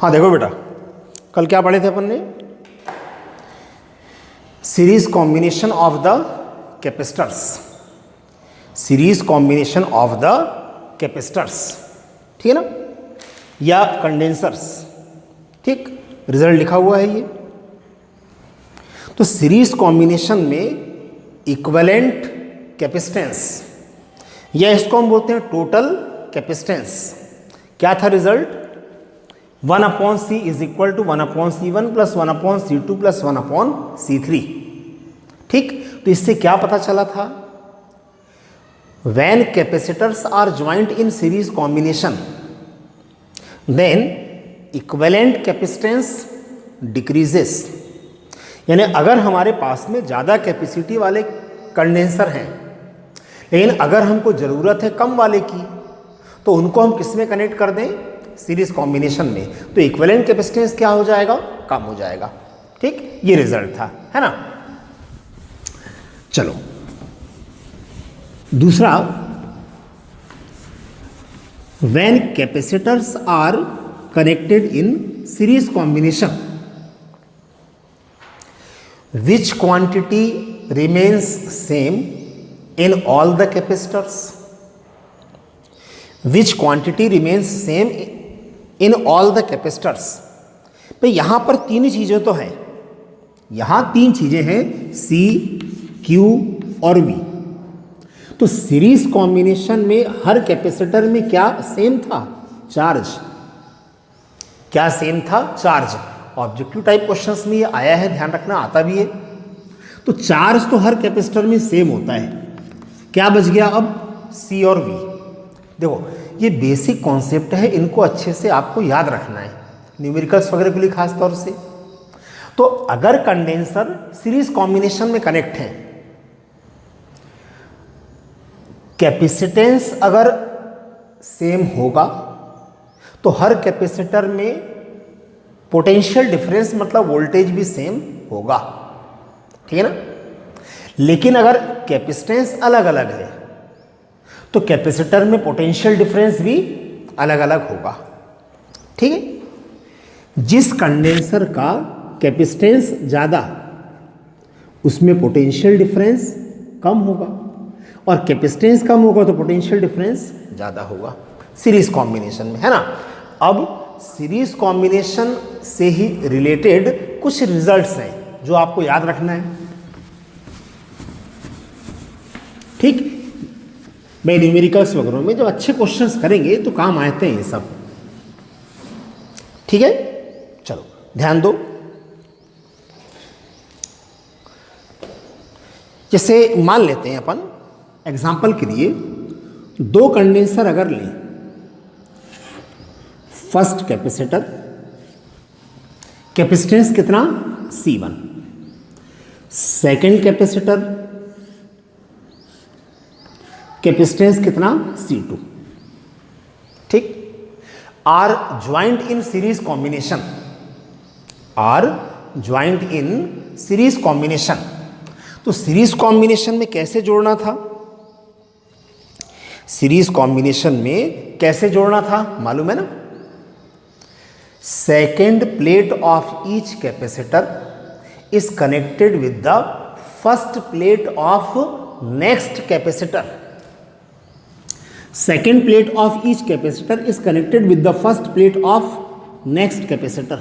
हाँ देखो बेटा, कल क्या पढ़े थे अपन ने? Series combination of the capacitors, series combination of the capacitors, ठीक है ना, या कंडेंसर्स। ठीक, रिजल्ट लिखा हुआ है ये। तो सीरीज कॉम्बिनेशन में इक्विवेलेंट कैपेसिटेंस, या इसको हम बोलते हैं टोटल कैपेसिटेंस, क्या था result? 1/C is equal to 1/C1 plus 1/C2 plus 1/C3। ठीक, तो इससे क्या पता चला था? When capacitors are joint in series combination then equivalent capacitance decreases. यानी अगर हमारे पास में ज़्यादा कैपेसिटी वाले कंडेंसर हैं, लेकिन अगर हमको ज़रूरत है कम वाले की, तो उनको हम किस में कनेक्ट कर दें? सीरीज कॉम्बिनेशन में, तो इक्विवेलेंट कैपेसिटेंस क्या हो जाएगा? कम हो जाएगा। ठीक, ये रिजल्ट था, है ना। चलो दूसरा, when capacitors are connected in series combination, which quantity remains same in all the capacitors? Which quantity remains same in all the capacitors? तो यहां पर तीन चीजें तो हैं, यहां तीन चीजें हैं, C, Q और V। तो सीरीज कॉम्बिनेशन में हर कैपेसिटर में क्या सेम था? चार्ज। क्या सेम था? चार्ज। ऑब्जेक्टिव टाइप क्वेश्चंस में ये आया है, ध्यान रखना, आता भी है। तो चार्ज तो हर कैपेसिटर में सेम होता है। क्या बच गया अब? C और V। देखो ये बेसिक कॉन्सेप्ट है, इनको अच्छे से आपको याद रखना है, न्यूमेरिकल्स वगैरह के लिए खास तौर से। तो अगर कंडेंसर सीरीज कॉम्बिनेशन में कनेक्ट है, कैपेसिटेंस अगर सेम होगा, तो हर कैपेसिटर में पोटेंशियल डिफरेंस मतलब वोल्टेज भी सेम होगा, ठीक है ना। लेकिन अगर कैपेसिटेंस अलग अलग है, तो कैपेसिटर में पोटेंशियल डिफरेंस भी अलग अलग होगा, ठीक है। जिस कंडेंसर का कैपेसिटेंस ज़्यादा, उसमें पोटेंशियल डिफरेंस कम होगा, और कैपेसिटेंस कम होगा तो पोटेंशियल डिफरेंस ज़्यादा होगा सीरीज कॉम्बिनेशन में, है ना। अब सीरीज कॉम्बिनेशन से ही रिलेटेड कुछ रिजल्ट्स हैं जो आपको याद रखना है, ठीक। मैं न्यूमेरिकल्स वगैरह में जब अच्छे क्वेश्चंस करेंगे तो काम आते हैं ये सब, ठीक है। चलो ध्यान दो, जैसे मान लेते हैं अपन एग्जाम्पल के लिए, दो कंडेंसर अगर लें, फर्स्ट कैपेसिटर कैपेसिटेंस कितना? C1, सेकेंड कैपेसिटर कैपेसिटेंस कितना? C2, ठीक। Are joint in series combination, are joint in series combination. तो सीरीज कॉम्बिनेशन में कैसे जोड़ना था? सीरीज कॉम्बिनेशन में कैसे जोड़ना था मालूम है ना। Second plate of each capacitor is connected with the first plate of next capacitor. Second plate of each capacitor is connected with the first plate of next capacitor,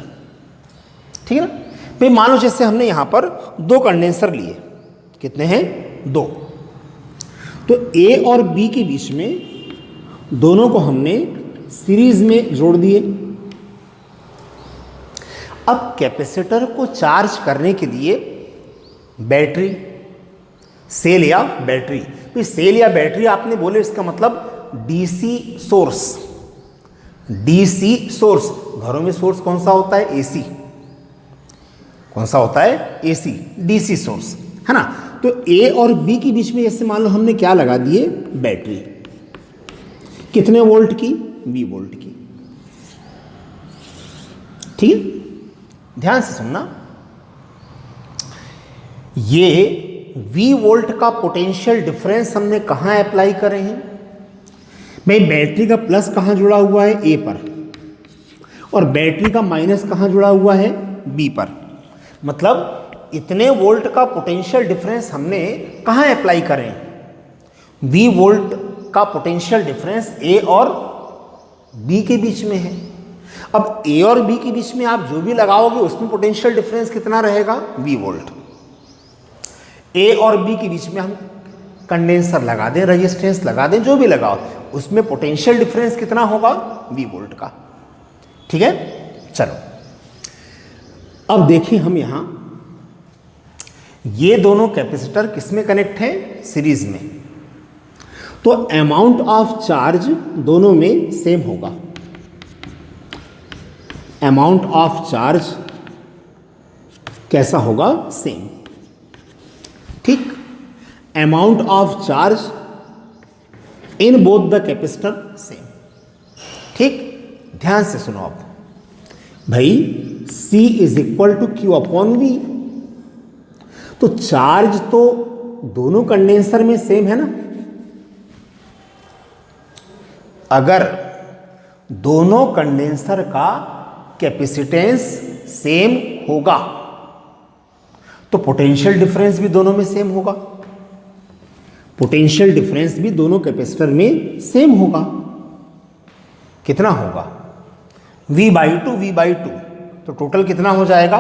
ठीक है ना। भाई मान लो जैसे हमने यहां पर दो कंडेंसर लिए, कितने हैं? दो। तो A और B के बीच में दोनों को हमने सीरीज में जोड़ दिए। अब कैपेसिटर को चार्ज करने के लिए बैटरी, सेल या बैटरी, तो सेल या बैटरी आपने बोले, इसका मतलब डीसी सोर्स। डीसी सोर्स, घरों में सोर्स कौन सा होता है? एसी। कौन सा होता है? एसी, डीसी सोर्स, है ना। तो ए और बी के बीच में ऐसे मान लो हमने क्या लगा दिए? बैटरी। कितने वोल्ट की? 20 वोल्ट की, ठीक है। ध्यान से सुनना, ये V वोल्ट का पोटेंशियल डिफरेंस हमने कहां अप्लाई करे हैं? भाई बैटरी का प्लस कहां जुड़ा हुआ है? ए पर, और बैटरी का माइनस कहाँ जुड़ा हुआ है, बी पर। मतलब इतने वोल्ट का पोटेंशियल डिफरेंस हमने कहाँ अप्लाई करें, बी वोल्ट का पोटेंशियल डिफरेंस ए और बी के बीच में है। अब ए और बी के बीच में आप जो भी लगाओगे उसमें पोटेंशियल डिफरेंस कितना रहेगा, बी वोल्ट। ए और बी के बीच में हम कंडेंसर लगा दें, रेजिस्टेंस लगा दें, जो भी लगाओ, उसमें पोटेंशियल डिफरेंस कितना होगा, बी वोल्ट का। ठीक है, चलो अब देखिए हम यहां ये दोनों कैपेसिटर किसमें कनेक्ट है, सीरीज में। तो अमाउंट ऑफ चार्ज दोनों में सेम होगा। अमाउंट ऑफ चार्ज कैसा होगा, सेम। ठीक, amount of charge in both the capacitor same. ठीक, ध्यान से सुनो आप भाई, C is equal to Q upon V. तो चार्ज तो दोनों कंडेंसर में सेम है ना। अगर दोनों कंडेंसर का कैपेसिटेंस सेम होगा तो पोटेंशियल डिफरेंस भी दोनों में सेम होगा। पोटेंशियल डिफरेंस भी दोनों कैपेसिटर में सेम होगा। कितना होगा, V/2 V/2, तो टोटल कितना हो जाएगा,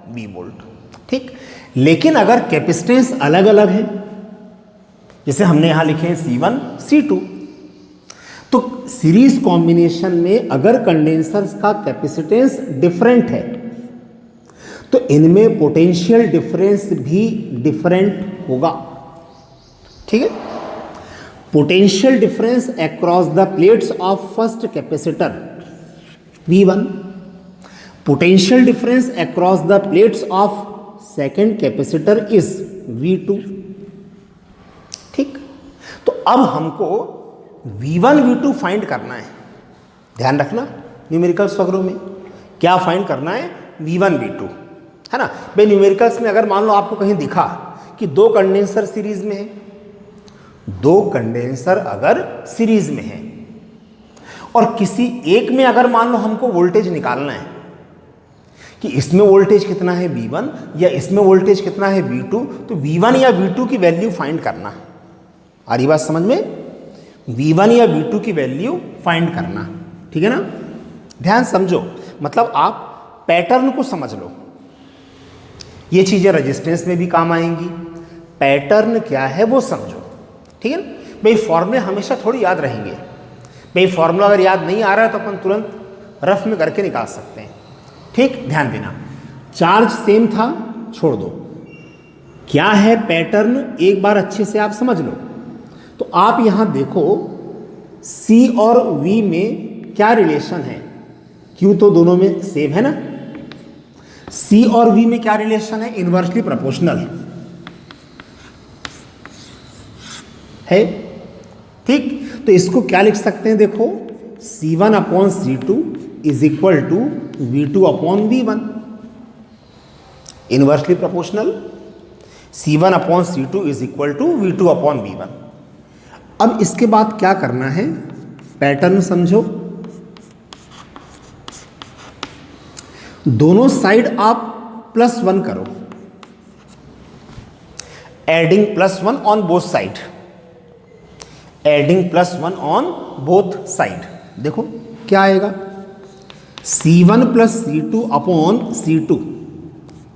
V वोल्ट। ठीक, लेकिन अगर कैपेसिटेंस अलग अलग है, जैसे हमने यहां लिखे हैं C1 C2, तो सीरीज कॉम्बिनेशन में अगर कंडेंसर्स का कैपेसिटेंस डिफरेंट है तो इनमें पोटेंशियल डिफरेंस भी डिफरेंट होगा। ठीक है, potential difference across the plates of first capacitor V1, potential difference across the plates of second capacitor is V2। ठीक, तो अब हमको V1 V2 फाइंड करना है। ध्यान रखना, न्यूमेरिकल्स वगैरह में क्या फाइंड करना है, V1 V2, है ना भाई। न्यूमेरिकल्स में अगर मान लो आपको कहीं दिखा कि दो कंडेंसर सीरीज में है, दो कंडेंसर अगर सीरीज में है और किसी एक में अगर मान लो हमको वोल्टेज निकालना है कि इसमें वोल्टेज कितना है V1 या इसमें वोल्टेज कितना है V2, तो V1 या V2 की वैल्यू फाइंड करना। आ रही बात समझ में, V1 या V2 की वैल्यू फाइंड करना। ठीक है ना, ध्यान समझो, मतलब आप पैटर्न को समझ लो। ये चीजें रेजिस्टेंस में भी काम आएंगी, पैटर्न क्या है वो समझो। ठीक है ना भाई, फॉर्मूले हमेशा थोड़ी याद रहेंगे भाई। फॉर्मूला अगर याद नहीं आ रहा है तो अपन तुरंत रफ में करके निकाल सकते हैं। ठीक, ध्यान देना, चार्ज सेम था, छोड़ दो। क्या है पैटर्न, एक बार अच्छे से आप समझ लो। तो आप यहां देखो C और V में क्या रिलेशन है, Q तो दोनों में सेम है ना। C और V में क्या रिलेशन है, इनवर्सली प्रोपोर्शनल है। ठीक, तो इसको क्या लिख सकते हैं, देखो C1 upon C2 is equal to V2 upon V1, inversely proportional. C1 upon C2 is equal to V2 upon V1। अब इसके बाद क्या करना है, पैटर्न समझो। दोनों साइड आप +1 करो, adding +1 on both side, adding +1 on both side. देखो क्या आएगा, C1 plus C2 upon C2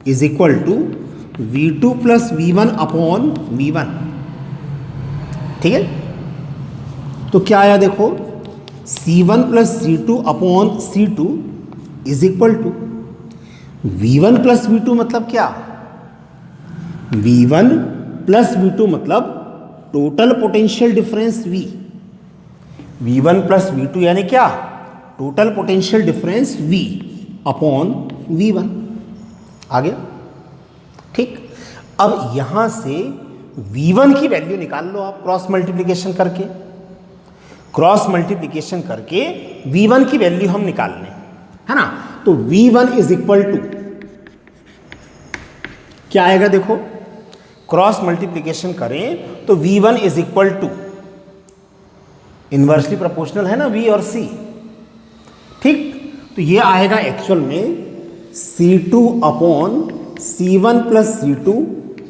is equal to V2 plus V1 upon V1। ठीक है, तो क्या आया देखो, C1 plus C2 upon C2 is equal to V1 plus V2 मतलब क्या, V1 प्लस V2 मतलब total potential difference V, V1 plus V2 यानी क्या, total potential difference V upon V1। आ गया। ठीक, अब यहां से V1 की वैल्यू निकाल लो आप क्रॉस मल्टीप्लिकेशन करके। क्रॉस मल्टीप्लिकेशन करके V1 की वैल्यू हम निकाल लें, है ना। तो V1 इज इक्वल टू क्या आएगा, देखो क्रॉस मल्टीप्लिकेशन करें तो V1 is equal to, inversely proportional है ना V और C। ठीक, तो ये आएगा एक्चुअल में C2 upon C1 plus C2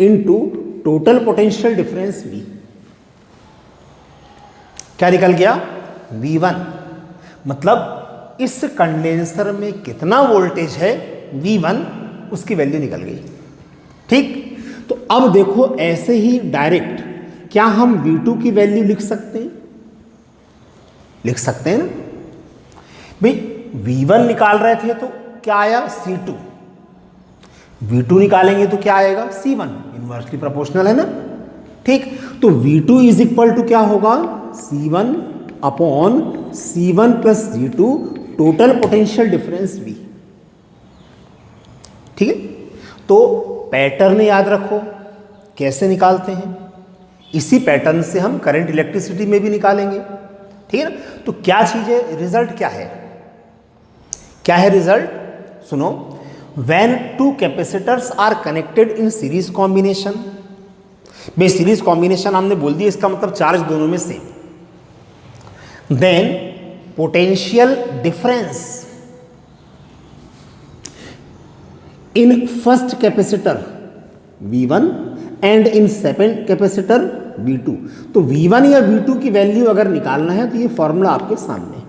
into total potential difference V। क्या निकल गया? V1। मतलब इस कंडेंसर में कितना वोल्टेज है V1, उसकी वैल्यू निकल गई। ठीक, तो अब देखो ऐसे ही डायरेक्ट क्या हम V2 की वैल्यू लिख सकते हैं? लिख सकते हैं ना भाई। V1 निकाल रहे थे तो क्या आया? C2। V2 निकालेंगे तो क्या आएगा? C1। इनवर्सली प्रोपोर्शनल है ना। ठीक, तो V2 इज इक्वल टू क्या होगा? C1 upon C1 plus C2 total potential difference V। ठीक है, तो पैटर्न याद रखो कैसे निकालते हैं। इसी पैटर्न से हम करंट इलेक्ट्रिसिटी में भी निकालेंगे। ठीक है ना। तो क्या चीज है? रिजल्ट क्या है? क्या है रिजल्ट? सुनो, when two capacitors are connected in series combination. भाई सीरीज कॉम्बिनेशन हमने बोल दिया, इसका मतलब चार्ज दोनों में same. Then potential difference in first capacitor V1 and in second capacitor V2। तो V1 या V2 की वैल्यू अगर निकालना है तो ये फॉर्मूला आपके सामने।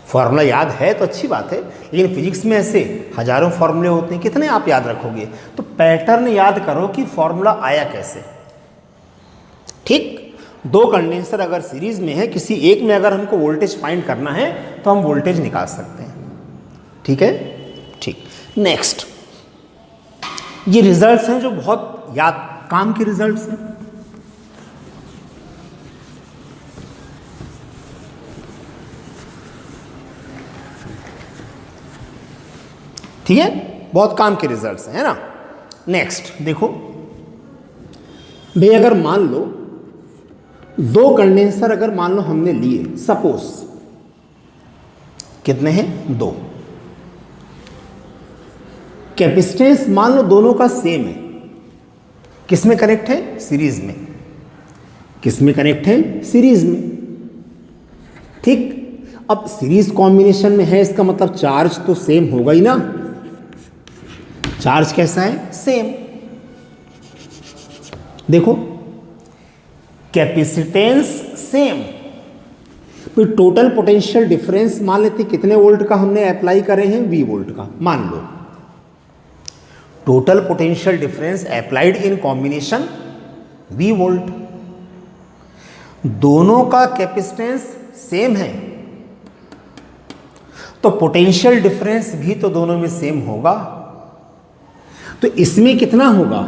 फॉर्मूला याद है तो अच्छी बात है, लेकिन फिजिक्स में ऐसे हजारों फॉर्मूले होते हैं, कितने आप याद रखोगे? तो पैटर्न याद करो कि फॉर्मूला आया कैसे। ठीक, दो कंडेंसर अगर सीरीज में है, किसी एक में अगर हमको वोल्टेज फाइंड करना है तो हम वोल्टेज निकाल सकते हैं। ठीक है, ठीक। नेक्स्ट, ये रिजल्ट्स हैं जो बहुत याद काम के रिजल्ट्स हैं। ठीक है, बहुत काम के रिजल्ट्स हैं, है ना। नेक्स्ट देखो भाई, अगर मान लो दो कंडेंसर अगर मान लो हमने लिए, सपोज कितने हैं? दो। कैपेसिटेंस मान लो दोनों का सेम है। किस में कनेक्ट है? सीरीज में। किस में कनेक्ट है? सीरीज में। ठीक, अब सीरीज कॉम्बिनेशन में है, इसका मतलब चार्ज तो सेम होगा ही ना। चार्ज कैसा है? सेम। देखो कैपेसिटेंस सेम, फिर टोटल पोटेंशियल डिफरेंस मान लेते कितने वोल्ट का हमने अप्लाई करे हैं? V वोल्ट का मान लो। Total potential difference applied in combination V volt. दोनों का कैपेसिटेंस सेम है तो पोटेंशियल डिफरेंस भी तो दोनों में सेम होगा। तो इसमें कितना होगा?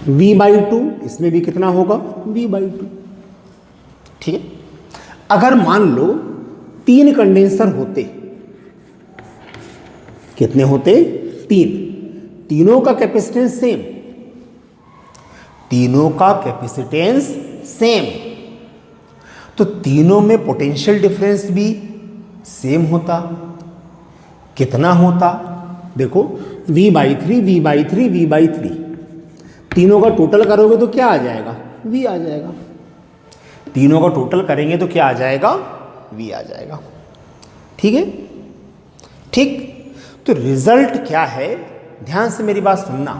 V/2। इसमें भी कितना होगा? V/2। ठीक है, अगर मान लो तीन कंडेंसर होते, कितने होते? तीन। तीनों का कैपेसिटेंस सेम। तीनों का कैपेसिटेंस सेम, तो तीनों में पोटेंशियल डिफरेंस भी सेम होता। कितना होता? देखो V/3 V/3 V/3, तीनों का टोटल करोगे तो क्या आ जाएगा? V आ जाएगा। तीनों का टोटल करेंगे तो क्या आ जाएगा? V आ जाएगा। ठीक है, ठीक। तो रिजल्ट क्या है? ध्यान से मेरी बात सुनना।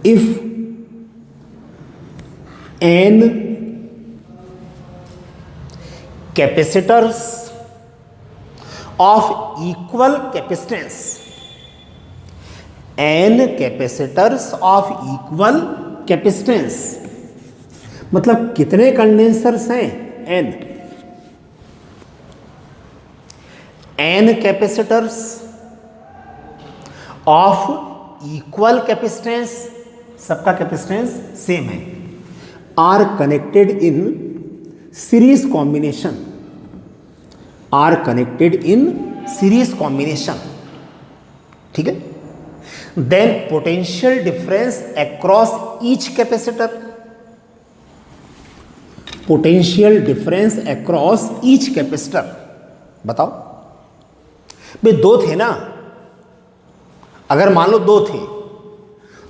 If n capacitors of equal capacitance, n capacitors of equal capacitance मतलब कितने कंडेंसर्स हैं? n। n capacitors of equal capacitance, सबका कैपेसिटेंस सेम है, are connected in series combination. Are connected in series combination. ठीक है, then potential difference across each capacitor. Potential difference across each capacitor. बताओ भाई, दो थे ना, अगर मान लो दो थे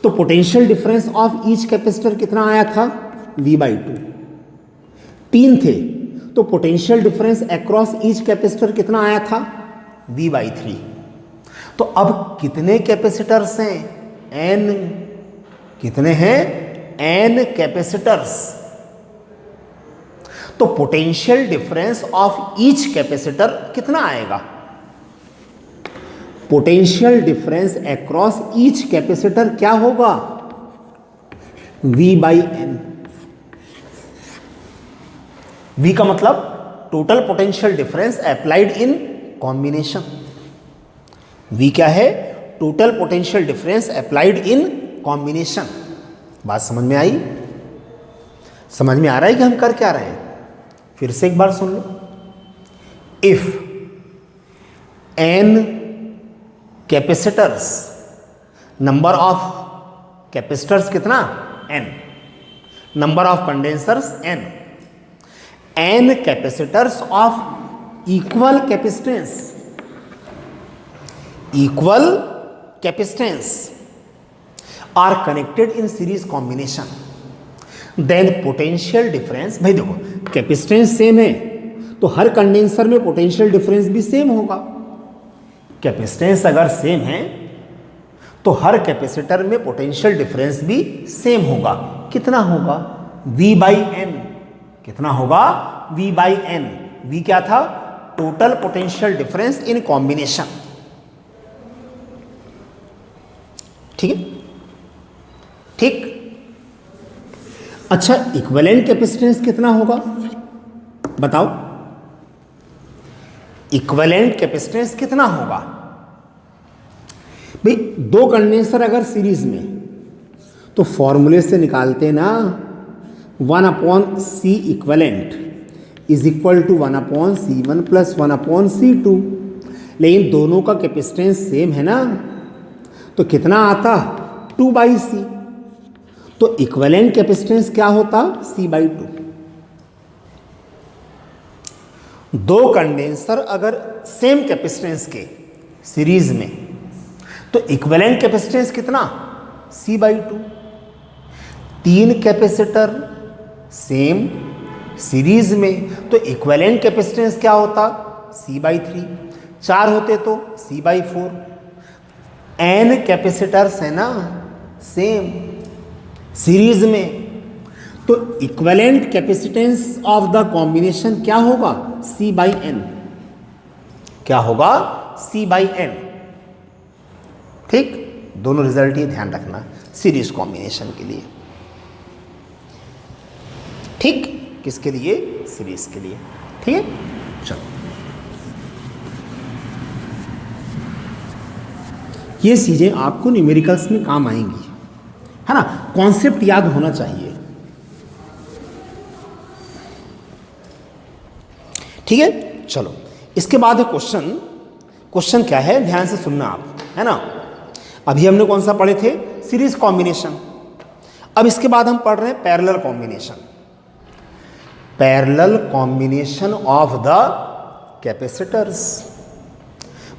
तो potential difference of each capacitor कितना आया था? V/2। 3 थे, तो potential difference across each capacitor कितना आया था? V/3। तो अब कितने कैपेसिटर्स हैं? N। कितने हैं? N capacitors. तो potential difference of each capacitor कितना आएगा? Potential difference across each capacitor क्या होगा? V/N। V का मतलब total potential difference applied in combination. V क्या है? Total potential difference applied in combination. बात समझ में आई? समझ में आ रहा है कि हम कर क्या रहे हैं? फिर से एक बार सुन लो। If n capacitors, number of capacitors कितना? n। Number of condensers n। n capacitors of equal capacitance, equal capacitance are connected in series combination, then potential difference. भाई देखो, कैपेसिटेंस सेम है तो हर कंडेंसर में पोटेंशियल डिफरेंस भी same होगा। Capacitance अगर सेम है तो हर कैपेसिटर में पोटेंशियल डिफरेंस भी सेम होगा। कितना होगा? V/N। कितना होगा? V/N। V क्या था? Total potential difference in combination. ठीक है? ठीक। अच्छा, इक्विवेलेंट कैपेसिटेंस कितना होगा? बताओ, इक्विवेलेंट कैपेसिटेंस कितना होगा? भाई दो कंडेंसर अगर सीरीज में, तो फॉर्मूले से निकालते ना, 1/C equivalent is equal to 1/C1 plus 1/C2। लेकिन दोनों का कैपेसिटेंस सेम है ना, तो कितना आता? 2/C। तो इक्विवेलेंट कैपेसिटेंस क्या होता? C/2। दो कंडेंसर अगर सेम कैपेसिटेंस के सीरीज में, तो इक्विवेलेंट कैपेसिटेंस कितना? C/2। 3 कैपेसिटर सेम सीरीज में, तो इक्विवेलेंट कैपेसिटेंस क्या होता? C/3। 4 होते तो C/4। n कैपेसिटर्स है ना सेम सीरीज में, तो equivalent capacitance of the combination क्या होगा? C/n। क्या होगा? C/n। ठीक, दोनों रिजल्ट ये ध्यान रखना सीरीज कॉम्बिनेशन के लिए। ठीक, किसके लिए? सीरीज के लिए। ठीक है, चलो ये चीजें आपको न्यूमेरिकल्स में काम आएंगी, है ना? कॉन्सेप्ट याद होना चाहिए। ठीक है, चलो इसके बाद है क्वेश्चन। क्वेश्चन क्या है? ध्यान से सुनना आप, है ना? अभी हमने कौन सा पढ़े थे? Series combination. अब इसके बाद हम पढ़ रहे हैं parallel combination. Parallel combination of the capacitors,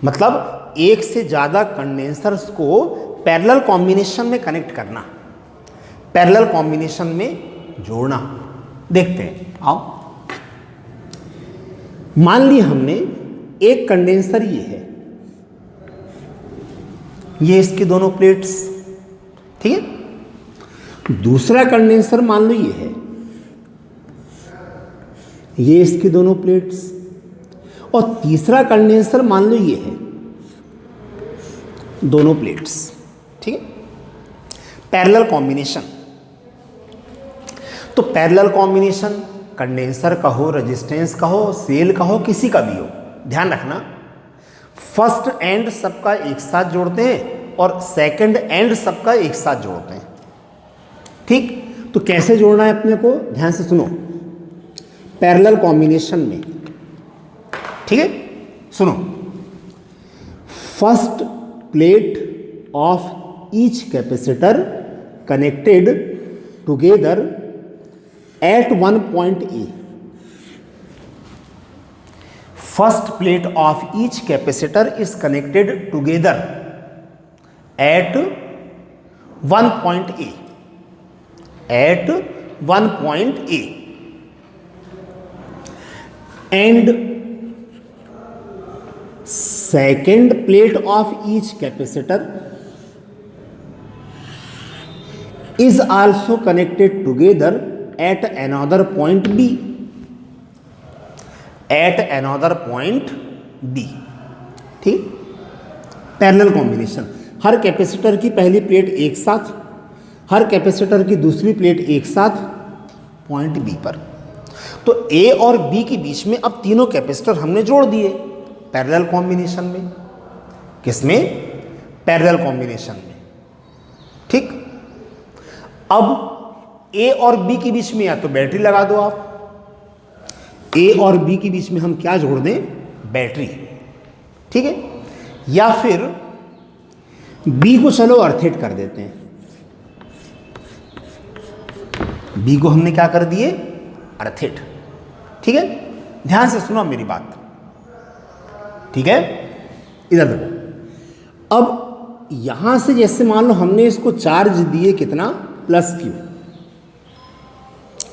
मतलब एक से ज्यादा कंडेंसर्स को पैरेलल कॉम्बिनेशन में कनेक्ट करना, पैरेलल कॉम्बिनेशन में जोड़ना। देखते हैं, आओ। मान ली हमने एक कंडेंसर ये है, ये इसकी दोनों प्लेट्स, ठीक है। दूसरा कंडेंसर मान लो ये है, ये इसकी दोनों प्लेट्स, और तीसरा कंडेंसर मान लो ये है, दोनों प्लेट्स, ठीक है। पैरेलल कॉम्बिनेशन, तो पैरेलल कॉम्बिनेशन कंडेंसर का हो, रेजिस्टेंस का हो, सेल का हो, किसी का भी हो, ध्यान रखना फर्स्ट एंड सबका एक साथ जोड़ते हैं और सेकंड एंड सबका एक साथ जोड़ते हैं, ठीक। तो कैसे जोड़ना है अपने को, ध्यान से सुनो। पैरेलल कॉम्बिनेशन में, ठीक है, सुनो। First plate of each capacitor connected together at one point A. First plate of each capacitor is connected together at one point A. At one point A. And second plate of each capacitor is also connected together at another point B. At another point B. ठीक, parallel combination, हर capacitor की पहली plate एक साथ, हर capacitor की दूसरी plate एक साथ point B पर। तो ए और बी के बीच में अब तीनों कैपेसिटर हमने जोड़ दिए पैरेलल कॉम्बिनेशन में। किसमें? पैरेलल कॉम्बिनेशन में। ठीक, अब ए और बी के बीच में या तो बैटरी लगा दो आप, ए और बी के बीच में हम क्या जोड़ दें? बैटरी। ठीक है, या फिर बी को चलो अर्थिट कर देते हैं। बी को हमने क्या कर दिए? अर्थिट। ठीक है, ध्यान से सुनो मेरी बात। ठीक है, इधर देखो। अब यहां से जैसे मान लो हमने इसको चार्ज दिए कितना? Plus Q.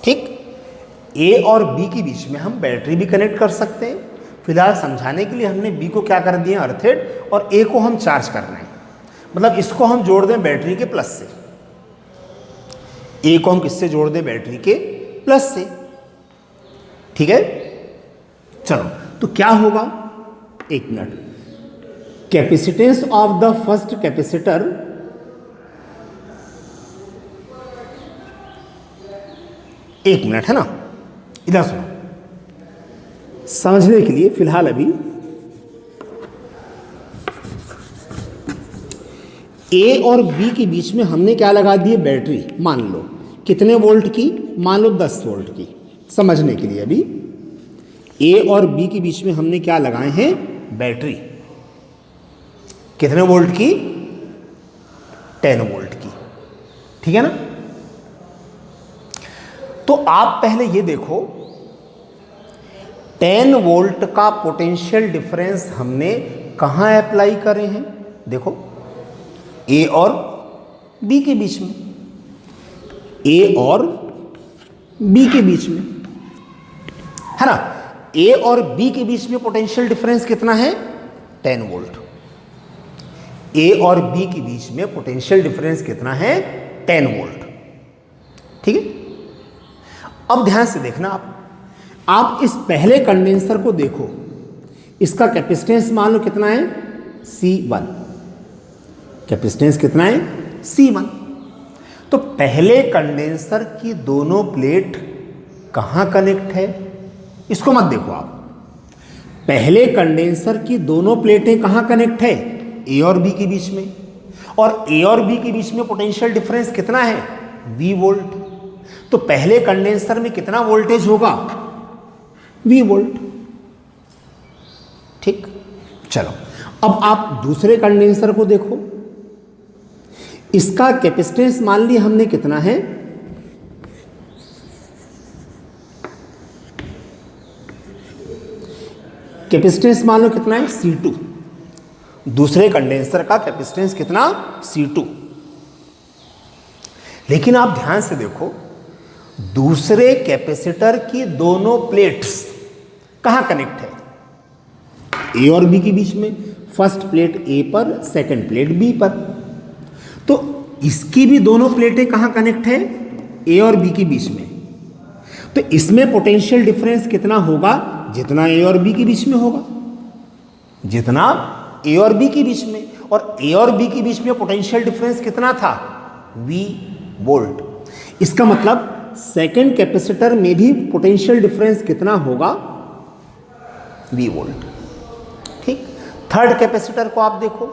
ठीक, ए और बी के बीच में हम बैटरी भी कनेक्ट कर सकते हैं। फिलहाल समझाने के लिए हमने बी को क्या कर दिया? अर्थिट, और ए को हम चार्ज कर रहे हैं। मतलब इसको हम जोड़ दें बैटरी के प्लस से, ए को हम किससे जोड़ दें? बैटरी के प्लस से। ठीक है, चलो तो क्या होगा? एक minute. Capacitance of the first capacitor एक मिनट है ना, इधर सुनो समझने के लिए। फिलहाल अभी ए और बी के बीच में हमने क्या लगा दिए? बैटरी। मान लो कितने वोल्ट की? मान लो 10 वोल्ट की। समझने के लिए अभी ए और बी के बीच में हमने क्या लगाए हैं? बैटरी। कितने वोल्ट की? 10 वोल्ट की। ठीक है ना? तो आप पहले ये देखो, 10 वोल्ट का पोटेंशियल डिफरेंस हमने कहां अप्लाई करे हैं? देखो, ए और बी के बीच में, ए और बी के बीच में, है ना? ए और बी के बीच में पोटेंशियल डिफरेंस कितना है? 10 वोल्ट। ए और बी के बीच में पोटेंशियल डिफरेंस कितना है? 10 वोल्ट। ठीक है, अब ध्यान से देखना आप इस पहले कंडेंसर को देखो। इसका कैपेसिटेंस मान लो कितना है? C1। कैपेसिटेंस कितना है? C1। तो पहले कंडेंसर की दोनों प्लेट कहां कनेक्ट है? इसको मत देखो आप। पहले कंडेंसर की दोनों प्लेटें कहां कनेक्ट है? ए और बी के बीच में। और ए और बी के बीच में पोटेंशियल डिफरेंस कितना है? V volt. तो पहले कंडेंसर में कितना वोल्टेज होगा? V volt. ठीक, चलो अब आप दूसरे कंडेंसर को देखो। इसका कैपेसिटेंस मान लिया हमने कितना है? कैपेसिटेंस मान लो कितना है? C2। दूसरे कंडेंसर का कैपेसिटेंस कितना? C2। लेकिन आप ध्यान से देखो, दूसरे कैपेसिटर की दोनों प्लेट्स कहां कनेक्ट है? ए और बी के बीच में। फर्स्ट प्लेट ए पर, सेकंड प्लेट बी पर। तो इसकी भी दोनों प्लेटें कहां कनेक्ट है? ए और बी के बीच में। तो इसमें पोटेंशियल डिफरेंस कितना होगा? जितना ए और बी के बीच में होगा, जितना ए और बी के बीच में। और ए और बी के बीच में पोटेंशियल डिफरेंस कितना था? V volt. इसका मतलब सेकेंड कैपेसिटर में भी पोटेंशियल डिफरेंस कितना होगा? V volt. ठीक, थर्ड कैपेसिटर को आप देखो,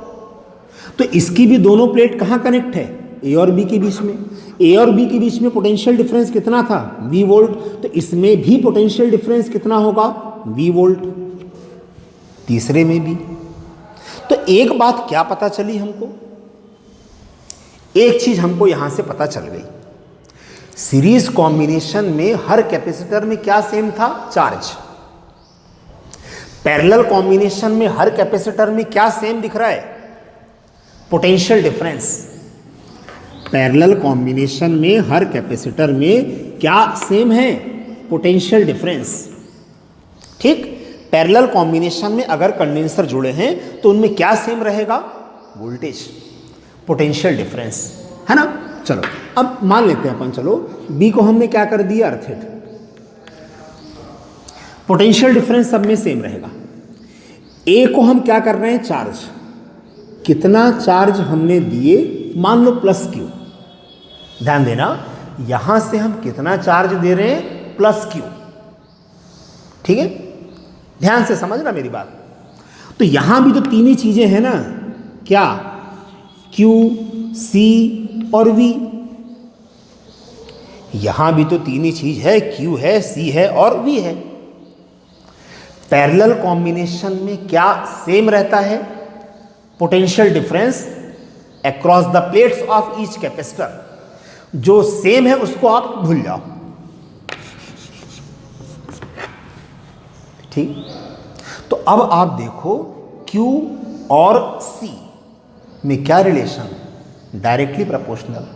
तो इसकी भी दोनों प्लेट कहां कनेक्ट है? ए और बी के बीच में। ए और बी के बीच में पोटेंशियल डिफरेंस कितना था? V volt. तो इसमें भी पोटेंशियल डिफरेंस कितना होगा? V volt. तीसरे में भी। तो एक बात क्या पता चली हमको? एक चीज हमको यहां से पता चल गई, सीरीज कॉम्बिनेशन में हर कैपेसिटर में क्या सेम था? चार्ज। पैरेलल कॉम्बिनेशन में हर कैपेसिटर में क्या सेम दिख रहा है? Potential difference. पैरेलल कॉम्बिनेशन में हर कैपेसिटर में क्या सेम है? Potential difference. ठीक, पैरेलल कॉम्बिनेशन में अगर कंडेंसर जुड़े हैं तो उनमें क्या सेम रहेगा? वोल्टेज, पोटेंशियल डिफरेंस, है ना। चलो अब मान लेते हैं अपन, चलो बी को हमने क्या कर दिया? अर्थिड। पोटेंशियल डिफरेंस सब में सेम रहेगा। ए को हम क्या कर रहे हैं? चार्ज। कितना चार्ज हमने दिए? मान लो प्लस क्यू। ध्यान देना, यहां से हम कितना चार्ज दे रहे हैं? Plus Q. ठीक है, ध्यान से समझना मेरी बात। तो यहां भी तो तीन ही चीजें हैं ना, क्या? Q, C और V। यहां भी तो तीन ही चीज है, Q है, C है और V है। पैरेलल कॉम्बिनेशन में क्या सेम रहता है? Potential difference across the plates of each capacitor. जो सेम है उसको आप भूल जाओ। ठीक, तो अब आप देखो Q और C में क्या रिलेशन? Directly proportional.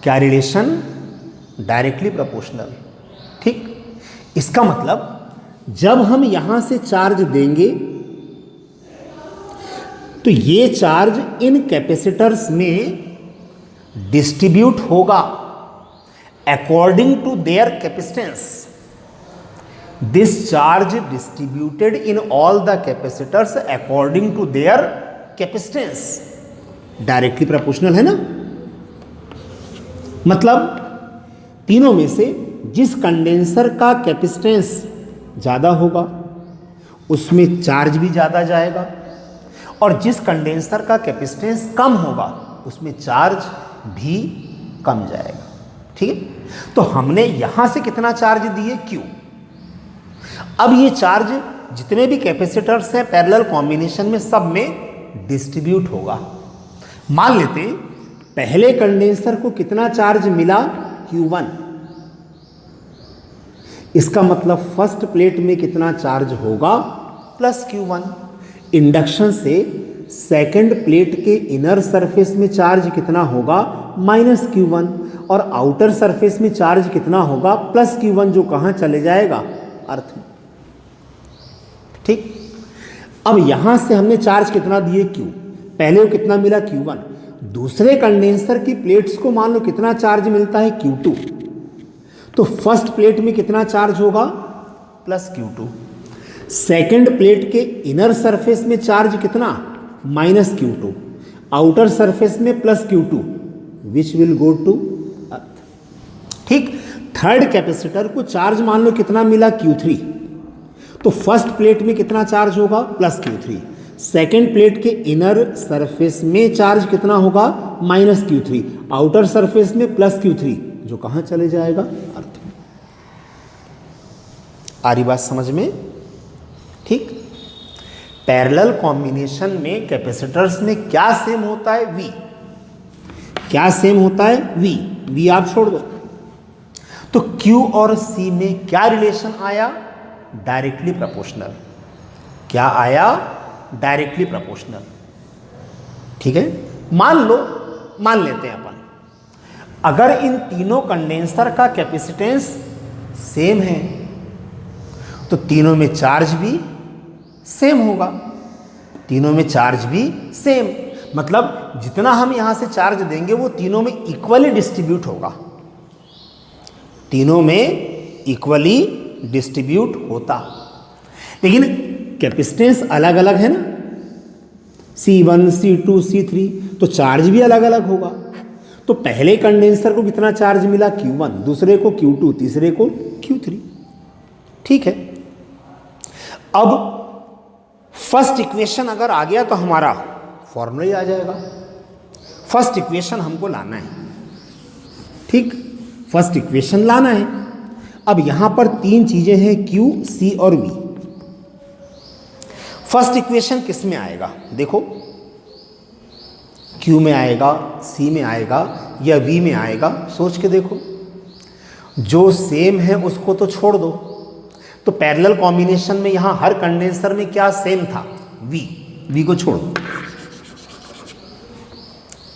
क्या रिलेशन? Directly proportional. ठीक, इसका मतलब जब हम यहां से चार्ज देंगे तो ये चार्ज इन कैपेसिटर्स में डिस्ट्रीब्यूट होगा according to their capacitance. This charge distributed in all the capacitors according to their capacitance. Directly proportional है ना। मतलब तीनों में से जिस कंडेंसर का कैपेसिटेंस ज़्यादा होगा उसमें चार्ज भी ज़्यादा जाएगा, और जिस कंडेंसर का कैपेसिटेंस कम होगा उसमें चार्ज भी कम जाएगा। ठीक है, तो हमने यहां से कितना चार्ज दिए? Q। अब ये चार्ज जितने भी कैपेसिटर्स हैं पैरेलल कॉम्बिनेशन में सब में डिस्ट्रीब्यूट होगा। मान लेते हैं पहले कंडेंसर को कितना चार्ज मिला? Q1। इसका मतलब फर्स्ट प्लेट में कितना चार्ज होगा? Plus Q1। इंडक्शन से सेकंड प्लेट के इनर सरफेस में चार्ज कितना होगा? Minus Q1। और आउटर सरफेस में चार्ज कितना होगा? प्लस Q1, जो कहां चले जाएगा? अर्थ में। ठीक, अब यहां से हमने चार्ज कितना दिए? Q। पहले को कितना मिला? Q1। दूसरे कंडेंसर की प्लेट्स को मान लो कितना चार्ज मिलता है? Q2। तो फर्स्ट प्लेट में कितना चार्ज होगा? Plus Q2। सेकंड प्लेट के इनर सरफेस में चार्ज कितना? Minus Q2। आउटर सरफेस में plus Q2, which will go to earth. ठीक, थर्ड कैपेसिटर को चार्ज मान लो कितना मिला? Q3। तो फर्स्ट प्लेट में कितना चार्ज होगा? Plus Q3। सेकेंड प्लेट के इनर सरफेस में चार्ज कितना होगा? Minus Q3। आउटर सरफेस में प्लस Q3, जो कहां चले जाएगा? अर्थ में। आ रही बात समझ में? ठीक, पैरेलल कॉम्बिनेशन में कैपेसिटर्स में क्या सेम होता है? V। क्या सेम होता है? V। V आप छोड़ दो। तो Q और C में क्या रिलेशन आया? Directly proportional. क्या आया? Directly proportional. ठीक है, मान लेते हैं अपन, अगर इन तीनों कंडेंसर का कैपेसिटेंस सेम है तो तीनों में चार्ज भी सेम होगा। तीनों में चार्ज भी सेम, मतलब जितना हम यहां से चार्ज देंगे वो तीनों में इक्वली डिस्ट्रीब्यूट होगा। तीनों में इक्वली डिस्ट्रीब्यूट होता, लेकिन कैपेसिटेंस अलग अलग है ना, C1, C2, C3, तो चार्ज भी अलग अलग होगा। तो पहले कंडेंसर को कितना चार्ज मिला? Q1, दूसरे को Q2, तीसरे को Q3। ठीक है, अब फर्स्ट इक्वेशन अगर आ गया तो हमारा फॉर्मूला ही आ जाएगा। फर्स्ट इक्वेशन हमको लाना है। ठीक, फर्स्ट इक्वेशन लाना है। अब यहां पर तीन चीजें हैं, Q, C और V। फर्स्ट इक्वेशन किस में आएगा? देखो, Q में आएगा, C में आएगा या V में आएगा? सोच के देखो। जो सेम है उसको तो छोड़ दो। तो पैरेलल कॉम्बिनेशन में यहां हर कंडेंसर में क्या सेम था? V को छोड़ दो।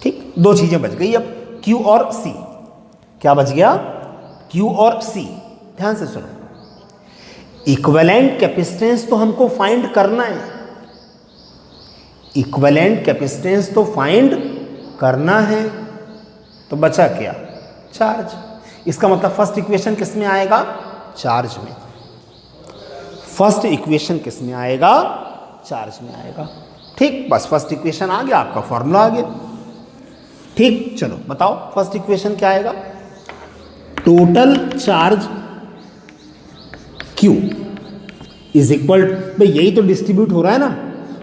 ठीक, दो चीजें बच गई अब, Q और C। क्या बच गया? Q और C। ध्यान से सुनो, इक्विवेलेंट कैपेसिटेंस तो हमको फाइंड करना है, इक्विवेलेंट कैपेसिटेंस तो फाइंड करना है, तो बचा क्या? चार्ज। इसका मतलब फर्स्ट इक्वेशन किस में आएगा? चार्ज में। फर्स्ट इक्वेशन किस में आएगा? चार्ज में आएगा। ठीक, बस फर्स्ट इक्वेशन आ गया, आपका फॉर्मूला आ गया। ठीक, चलो बताओ फर्स्ट इक्वेशन क्या आएगा? Total charge Q is equal, भाई यही तो डिस्ट्रीब्यूट हो रहा है ना,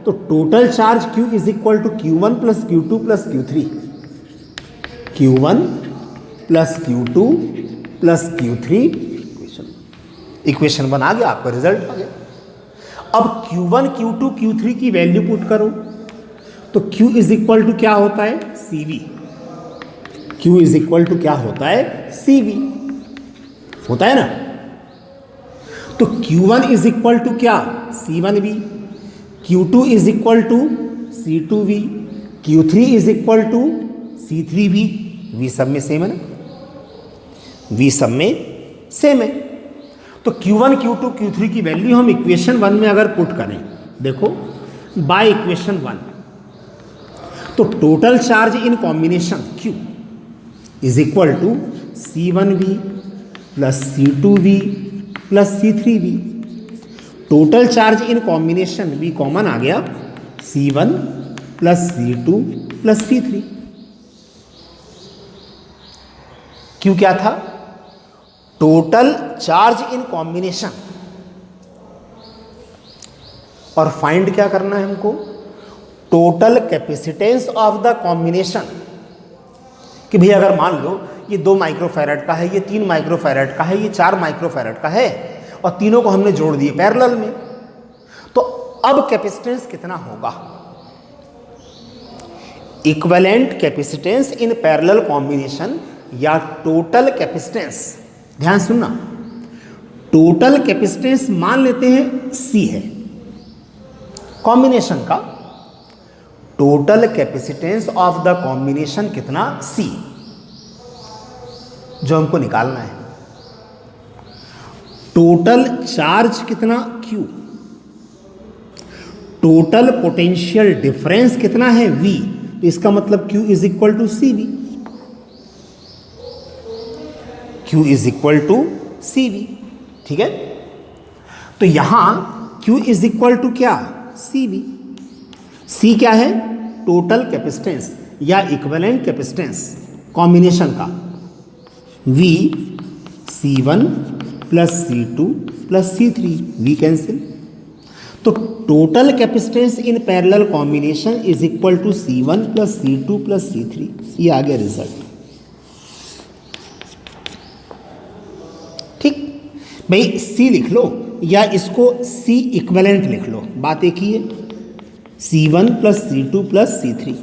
तो total charge Q is equal to Q1 plus Q2 plus Q3, Q1 plus Q2 plus Q3। Equation 1 आ गया, आपका रिजल्ट आ गया। अब Q1 Q2 Q3 की वैल्यू पुट करो, तो Q इज इक्वल टू क्या होता है? CV। Q is equal to क्या होता है? CV होता है ना। तो Q1 इज इक्वल टू क्या? C1V, Q2 is equal to C2V, Q3 is equal to C3V। V सब में सेम है ना, V सब में सेम है। तो Q1 Q2 Q3 की वैल्यू हम इक्वेशन 1 में अगर पुट करें, देखो बाय इक्वेशन 1, तो total charge in combination Q is equal to C1V plus C2V plus C3V। Total charge in combination V common आ गया, C1 plus C2 plus C3। Q क्या था? Total charge in combination. और find क्या करना है हमको? Total capacitance of the combination. कि भैया अगर मान लो ये 2 माइक्रोफैरड का है, ये 3 माइक्रोफैरड का है, ये 4 माइक्रोफैरड का है, और तीनों को हमने जोड़ दिए पैरेलल में, तो अब कैपेसिटेंस कितना होगा? इक्विवेलेंट कैपेसिटेंस इन पैरेलल कॉम्बिनेशन या टोटल कैपेसिटेंस, ध्यान सुनना, टोटल कैपेसिटेंस मान लेते हैं C है कॉम्बिनेशन का, total capacitance of the combination कितना? C, जो हमको निकालना है। टोटल चार्ज कितना? Q। टोटल पोटेंशियल डिफरेंस कितना है? V। तो इसका मतलब Q is equal to CV। Q is equal to CV, ठीक है। तो यहां Q इज इक्वल टू क्या? CV। C क्या है? टोटल कैपेसिटेंस या इक्विवेलेंट कैपेसिटेंस कॉम्बिनेशन का, V C1 plus C2 plus C3, V cancel. तो total capacitance in parallel combination is equal to C1 plus C2 plus C3। ये आ गया result. ठीक भाई, C लिख लो या इसको C इक्विवेलेंट लिख लो, बात एक ही है, C1 plus C2 plus C3।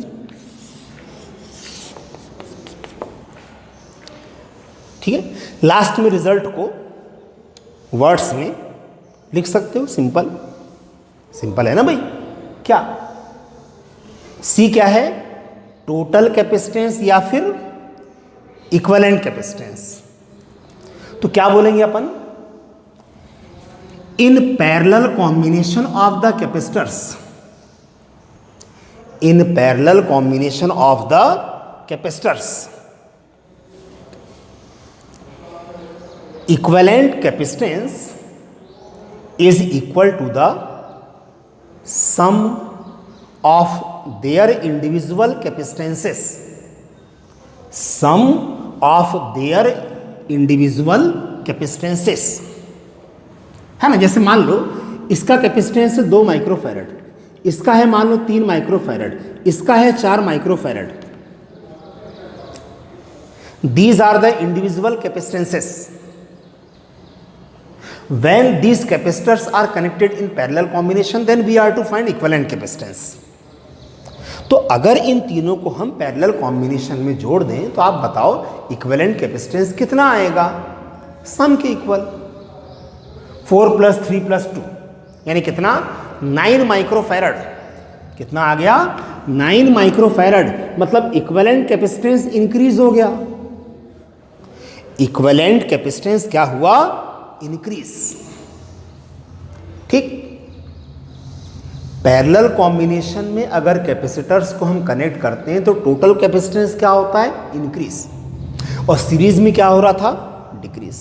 ठीक है, लास्ट में रिजल्ट को वर्ड्स में लिख सकते हो, सिंपल सिंपल है ना भाई। क्या C क्या है? टोटल कैपेसिटेंस या फिर इक्विवेलेंट कैपेसिटेंस। तो क्या बोलेंगे अपन? In parallel combination of the capacitors, in parallel combination of the capacitors, equivalent capacitance is equal to the sum of their individual capacitances, sum of their individual capacitances, है ना। जैसे मान लो इसका कैपेसिटेंस है 2 माइक्रोफैरड, इसका है मान लो 3 माइक्रोफैरड, इसका है 4 microfarad. These are the individual capacitances. When these capacitors are connected in parallel combination, then we are to find equivalent capacitance. तो अगर इन तीनों को हम पैरेलल कॉम्बिनेशन में जोड़ दें तो आप बताओ इक्विवेलेंट कैपेसिटेंस कितना आएगा? सम के इक्वल, 4 प्लस 3 प्लस 2 यानी कितना? 9 माइक्रोफैरड। कितना आ गया? 9 माइक्रोफैरड। मतलब इक्विवेलेंट कैपेसिटेंस इंक्रीज हो गया। इक्विवेलेंट कैपेसिटेंस क्या हुआ? इंक्रीज। ठीक। पैरेलल कॉम्बिनेशन में अगर कैपेसिटर्स को हम कनेक्ट करते हैं तो टोटल कैपेसिटेंस क्या होता है, इंक्रीज, और सीरीज में क्या हो रहा था, डिक्रीज।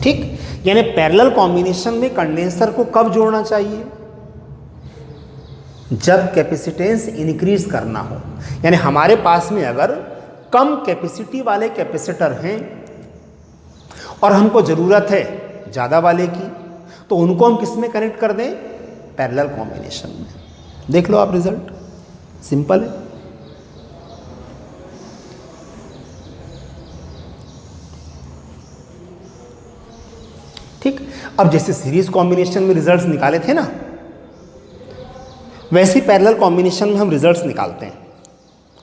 ठीक, यानी पैरेलल कॉम्बिनेशन में कंडेंसर को कब जोड़ना चाहिए, जब कैपेसिटेंस इंक्रीज करना हो। यानी हमारे पास में अगर कम कैपेसिटी वाले कैपेसिटर हैं और हमको ज़रूरत है ज़्यादा वाले की, तो उनको हम किस में कनेक्ट कर दें, पैरेलल कॉम्बिनेशन में। देख लो आप रिजल्ट, सिंपल है। ठीक, अब जैसे सीरीज कॉम्बिनेशन में रिजल्ट्स निकाले थे ना, वैसे ही पैरेलल कॉम्बिनेशन में हम रिजल्ट्स निकालते हैं।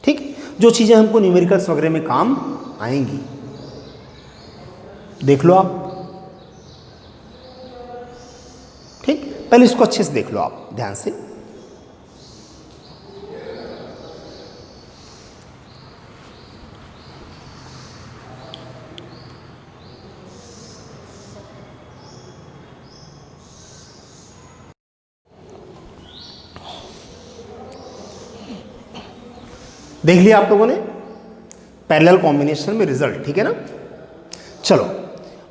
ठीक, जो चीज़ें हमको न्यूमेरिकल्स वगैरह में काम आएंगी, देख लो आप। ठीक, पहले इसको अच्छे से देख लो आप ध्यान से। देख लिया आप लोगों ने पैरेलल कॉम्बिनेशन में रिजल्ट, ठीक है ना। चलो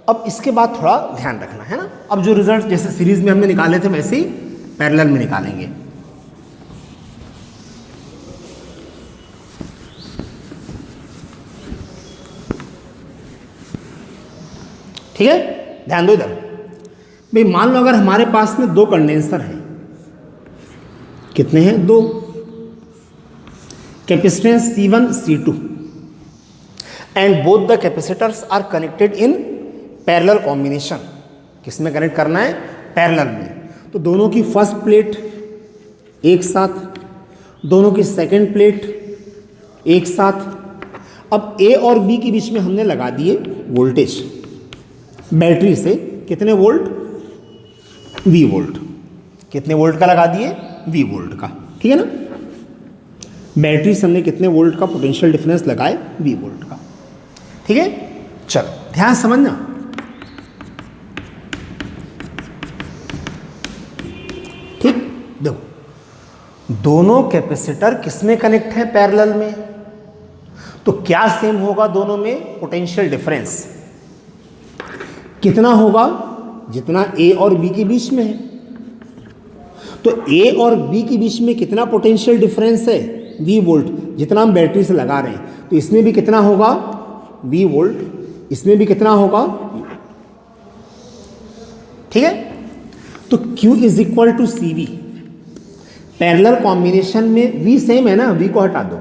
अब इसके बाद थोड़ा ध्यान रखना है ना। अब जो रिजल्ट जैसे सीरीज में हमने निकाले थे वैसे ही पैरेलल में निकालेंगे। ठीक है, ध्यान दो इधर। भाई मान लो अगर हमारे पास में दो कंडेंसर हैं, कितने हैं, दो, capacitance C1 C2 and both the capacitors are connected in parallel combination. किस में कनेक्ट करना है, पैरेलल में। तो दोनों की फर्स्ट प्लेट एक साथ, दोनों की सेकंड प्लेट एक साथ। अब A और B के बीच में हमने लगा दिए वोल्टेज, बैटरी से कितने वोल्ट, V वोल्ट। कितने वोल्ट का लगा दिए, V वोल्ट का, ठीक है ना। बैटरी से हमने कितने वोल्ट का पोटेंशियल डिफरेंस लगाए, V वोल्ट का, ठीक है। चलो ध्यान समझना, ठीक। देखो दोनों कैपेसिटर किसमें कनेक्ट है, पैरेलल में, तो क्या सेम होगा दोनों में, पोटेंशियल डिफरेंस कितना होगा, जितना A और B के बीच में है। तो A और B के बीच में कितना पोटेंशियल डिफरेंस है, V वोल्ट, जितना हम बैटरी से लगा रहे हैं। तो इसमें भी कितना होगा, V वोल्ट, इसमें भी कितना होगा, ठीक है। तो Q is equal to CV। Parallel combination में V सेम है ना, V को हटा दो।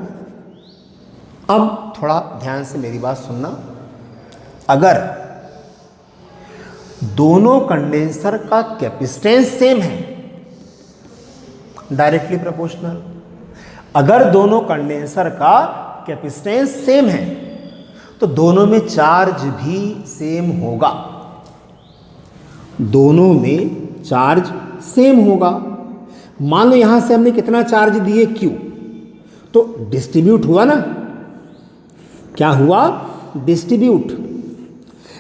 अब थोड़ा ध्यान से मेरी बात सुनना, अगर दोनों कंडेंसर का कैपेसिटेंस सेम है, डायरेक्टली प्रोपोर्शनल। अगर दोनों कंडेंसर का कैपेसिटेंस सेम है तो दोनों में चार्ज भी सेम होगा, दोनों में चार्ज सेम होगा। मान लो यहां से हमने कितना चार्ज दिए, Q, तो डिस्ट्रीब्यूट हुआ ना, क्या हुआ, डिस्ट्रीब्यूट।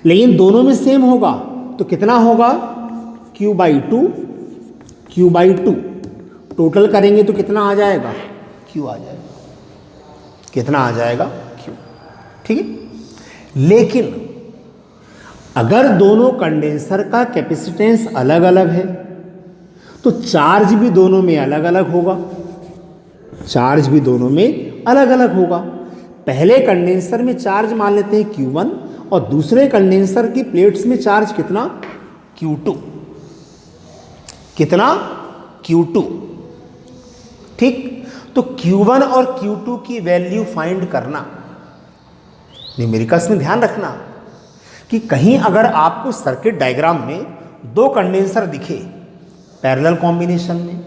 लेकिन दोनों में सेम होगा तो कितना होगा, Q/2, Q/2। टोटल करेंगे तो कितना आ जाएगा, Q आ जाएगा। कितना आ जाएगा, Q, ठीक है। लेकिन अगर दोनों कंडेंसर का कैपेसिटेंस अलग अलग है तो चार्ज भी दोनों में अलग अलग होगा, चार्ज भी दोनों में अलग अलग होगा। पहले कंडेंसर में चार्ज मान लेते हैं Q1 और दूसरे कंडेंसर की प्लेट्स में चार्ज कितना, Q2। कितना, Q2, ठीक। तो Q1 और Q2 की वैल्यू फाइंड करना। न्यूमेरिकल्स में ध्यान रखना कि कहीं अगर आपको सर्किट डायग्राम में दो कंडेंसर दिखे पैरेलल कॉम्बिनेशन में,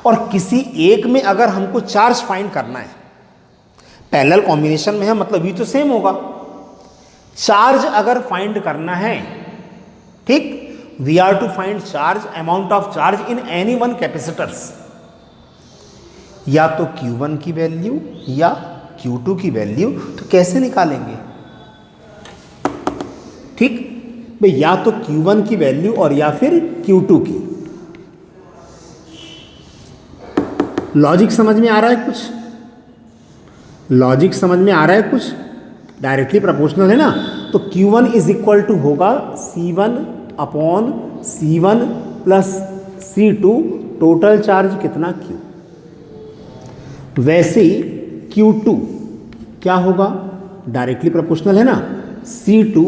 और किसी एक में अगर हमको चार्ज फाइंड करना है, पैरेलल कॉम्बिनेशन में है मतलब V तो सेम होगा, चार्ज अगर फाइंड करना है, ठीक, we are to find charge, amount of charge in any one capacitors, या तो Q1 की वैल्यू या Q2 की वैल्यू। तो कैसे निकालेंगे, ठीक, भाई या तो Q1 की वैल्यू और या फिर Q2 की। लॉजिक समझ में आ रहा है कुछ? लॉजिक समझ में आ रहा है कुछ? डायरेक्टली प्रोपोर्शनल है ना, तो Q1 इज इक्वल टू होगा C1 upon C1 plus C2, total charge कितना Q। वैसे ही Q2 क्या होगा, डायरेक्टली प्रोपोर्शनल है ना, C2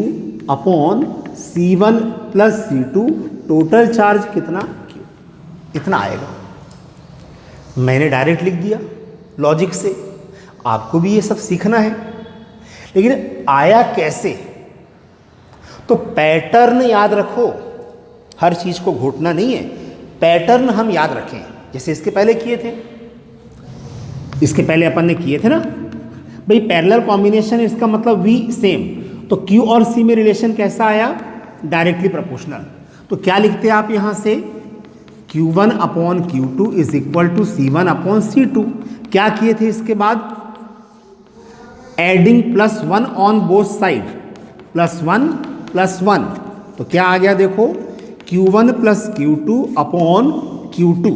upon C1 plus C2, total charge कितना Q, इतना आएगा। मैंने डायरेक्ट लिख दिया लॉजिक से, आपको भी ये सब सीखना है। लेकिन आया कैसे, तो पैटर्न याद रखो, हर चीज को घोटना नहीं है, पैटर्न हम याद रखें। जैसे इसके पहले किए थे, इसके पहले अपन ने किए थे ना भाई, पैरेलल कॉम्बिनेशन, इसका मतलब V सेम, तो Q और C में रिलेशन कैसा आया, डायरेक्टली प्रोपोर्शनल। तो क्या लिखते हैं आप यहां से, Q1 upon Q2 is equal to C1 upon C2। क्या किए थे इसके बाद, एडिंग +1 ऑन बोथ साइड, +1 +1, तो क्या आ गया देखो, Q1 plus Q2 upon Q2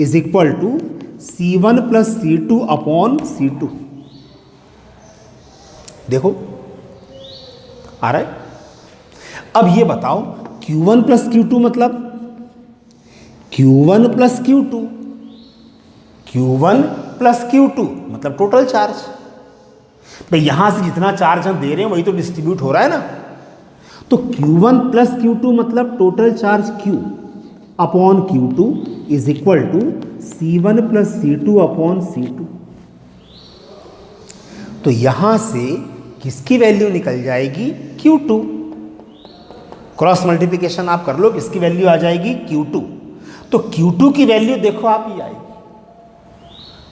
is equal to C1 plus C2 upon C2। देखो आ रहा है। अब ये बताओ Q1 प्लस Q2 मतलब Q1 plus Q2, Q1 plus Q2 मतलब टोटल चार्ज। भाई यहां से जितना चार्ज हम दे रहे हैं वही तो डिस्ट्रीब्यूट हो रहा है ना, तो Q1 प्लस Q2 मतलब total charge Q upon Q2 is equal to C1 plus C2 upon C2। तो यहां से किसकी वैल्यू निकल जाएगी, Q2। क्रॉस मल्टीप्लिकेशन आप कर लो, किसकी वैल्यू आ जाएगी, Q2। तो Q2 की वैल्यू देखो आप ही आएगी,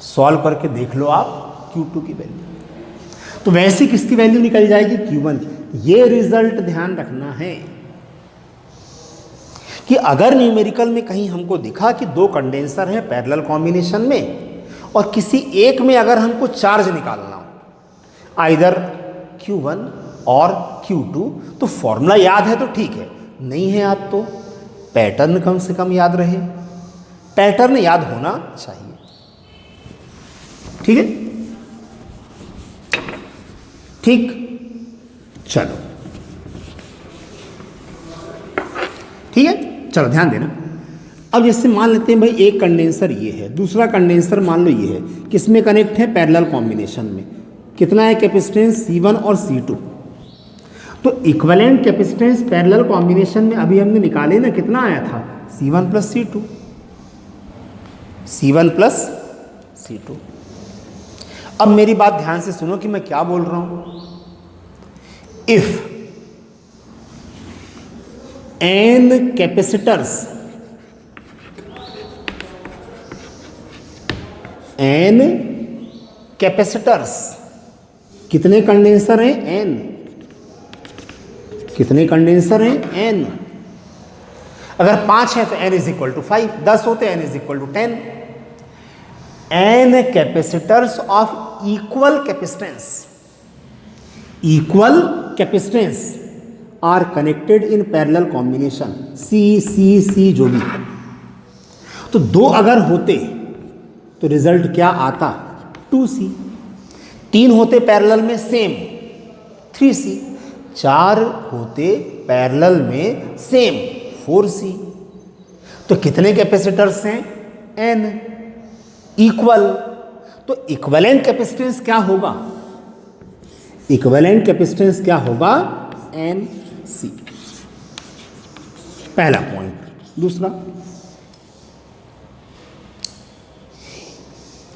सॉल्व करके देख लो आप Q2 की वैल्यू। तो वैसे किसकी वैल्यू निकल जाएगी, Q1 की। ये रिजल्ट ध्यान रखना है कि अगर न्यूमेरिकल में कहीं हमको दिखा कि दो कंडेंसर हैं पैरेलल कॉम्बिनेशन में और किसी एक में अगर हमको चार्ज निकालना हो, आइदर Q1 और Q2, तो फॉर्मूला याद है तो ठीक है, नहीं है याद तो पैटर्न कम से कम याद रहे, पैटर्न याद होना चाहिए। ठीक है, ठीक, चलो ठीक है, चलो ध्यान देना। अब जैसे मान लेते हैं भाई एक कंडेंसर ये है, दूसरा कंडेंसर मान लो ये है, किसमें कनेक्ट है, पैरेलल कॉम्बिनेशन में। कितना है कैपेसिटेंस, C1 और C2। तो इक्विवेलेंट कैपेसिटेंस पैरेलल कॉम्बिनेशन में अभी हमने निकाले ना, कितना आया था, C1 plus C2, C1 plus C2। अब मेरी बात ध्यान से सुनो कि मैं क्या बोल रहा हूं। If n capacitors, n capacitors, कितने कंडेंसर हैं, n, कितने कंडेंसर हैं, n। अगर 5 है तो n इज इक्वल टू 5, 10 होते n is equal to 10। n capacitors of equal capacitance, equal capacitance are connected in parallel combination, C जो भी। तो दो अगर होते तो रिजल्ट क्या आता, 2C। 3 होते पैरेलल में सेम, 3C। 4 होते पैरेलल में सेम, 4C। तो कितने कैपेसिटर्स हैं, n, इक्वल। तो इक्विवेलेंट कैपेसिटेंस क्या होगा, इक्विवेलेंट कैपेसिटेंस क्या होगा, NC। पहला पॉइंट। दूसरा,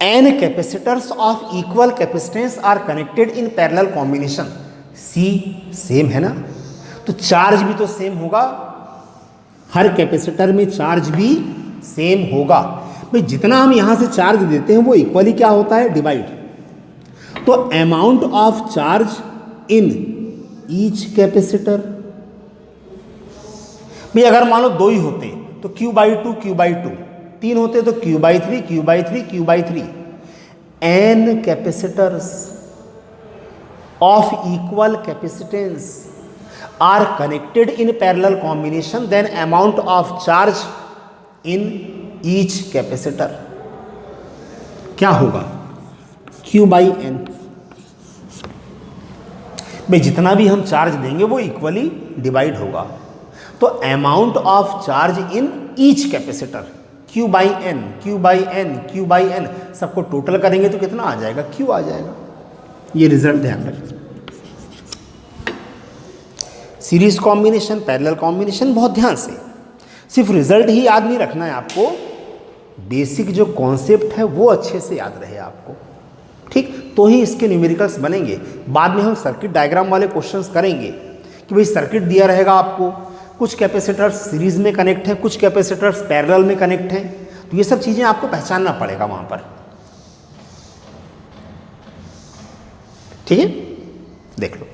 n capacitors of equal capacitance are connected in parallel combination, C same है ना, तो चार्ज भी तो सेम होगा, हर कैपेसिटर में चार्ज भी सेम होगा। भाई जितना हम यहां से चार्ज देते हैं वो इक्वली क्या होता है, डिवाइड। तो amount of charge in each capacitor, भाई अगर मान लो 2 ही होते तो Q/2 Q/2, 3 होते तो Q/3 Q/3 Q/3। n capacitors of equal capacitance are connected in parallel combination, then amount of charge in each capacitor क्या होगा? Q by n. भाई जितना भी हम चार्ज देंगे वो इक्वली डिवाइड होगा, तो amount of charge in each capacitor Q by N, Q by N, Q by N, सबको टोटल करेंगे तो कितना आ जाएगा? Q आ जाएगा। ये रिजल्ट ध्यान रखें। सीरीज कॉम्बिनेशन, पैरेलल कॉम्बिनेशन बहुत ध्यान से, सिर्फ रिजल्ट ही याद नहीं रखना है आपको, बेसिक जो कॉन्सेप्ट है वो अच्छे से याद रहे आपको, ठीक? तो ही इसके न्यूमेरिकल्स बनेंगे। बाद में हम सर्किट डायग्राम वाले क्वेश्चंस करेंगे कि भाई सर्किट दिया रहेगा आपको, कुछ कैपेसिटर्स सीरीज में कनेक्ट हैं, कुछ कैपेसिटर्स पैरेलल में कनेक्ट हैं, तो ये सब चीज़ें आपको पहचानना पड़ेगा वहाँ पर, ठीक है? देख लो।